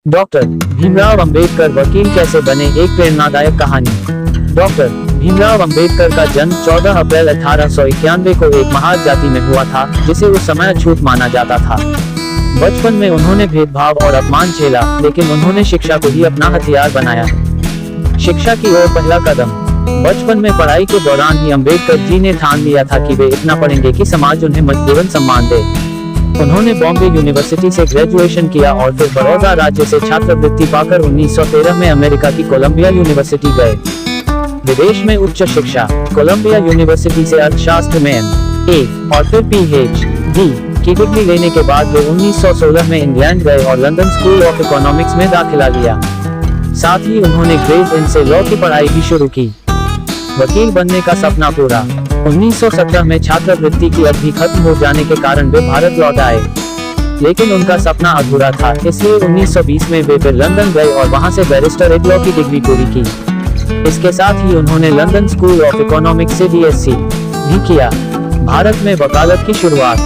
Doctor Bhimrao Ambedkar वकील कैसे बने, एक प्रेरणादायक कहानी। डॉक्टर भीमराव अंबेडकर का जन्म 14 अप्रैल 1891 को एक महार जाति में हुआ था, जिसे उस समय अछूत माना जाता था। बचपन में उन्होंने भेदभाव और अपमान झेला, लेकिन उन्होंने शिक्षा को ही अपना हथियार बनाया। शिक्षा की ओर पहला कदम। बचपन में पढ़ाई के दौरान ही अंबेडकर जी ने ठान लिया था कि वे इतना पढ़ेंगे कि समाज उन्हें मजबूरन सम्मान दे। उन्होंने बॉम्बे यूनिवर्सिटी से ग्रेजुएशन किया और फिर बड़ौदा राज्य से छात्रवृत्ति पाकर 1913 में अमेरिका की कोलंबिया यूनिवर्सिटी गए। विदेश में उच्च शिक्षा। कोलंबिया यूनिवर्सिटी से अर्थशास्त्र में MA और फिर PhD की डिग्री लेने के बाद वे 1916 में इंग्लैंड गए और लंदन स्कूल ऑफ इकोनॉमिक्स में दाखिला लिया। साथ ही उन्होंने ग्रेड इन से लॉ की पढ़ाई भी शुरू की। वकील बनने का सपना पूरा। 1917 में छात्रवृत्ति की अवधि खत्म हो जाने के कारण वे भारत लौट आए, लेकिन उनका सपना अधूरा था, इसलिए 1920 में वे फिर लंदन गए और वहां से बैरिस्टर एड लॉ की डिग्री पूरी की। इसके साथ ही उन्होंने लंदन स्कूल ऑफ इकोनॉमिक्स से DSc भी किया। भारत में वकालत की शुरुआत।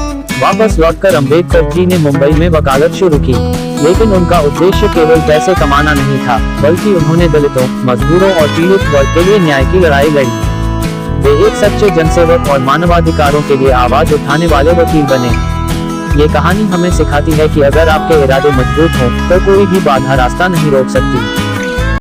वापस लौटकर अंबेडकर जी ने मुंबई में वकालत शुरू की, लेकिन उनका उद्देश्य केवल पैसे कमाना नहीं था, बल्कि उन्होंने दलितों, मजदूरों और पीड़ित वर्ग के लिए न्याय की लड़ाई लड़ी। वे एक सच्चे जनसेवक और मानवाधिकारों के लिए आवाज उठाने वाले वकील बने। ये कहानी हमें सिखाती है कि अगर आपके इरादे मजबूत हों, तो कोई भी बाधा रास्ता नहीं रोक सकती।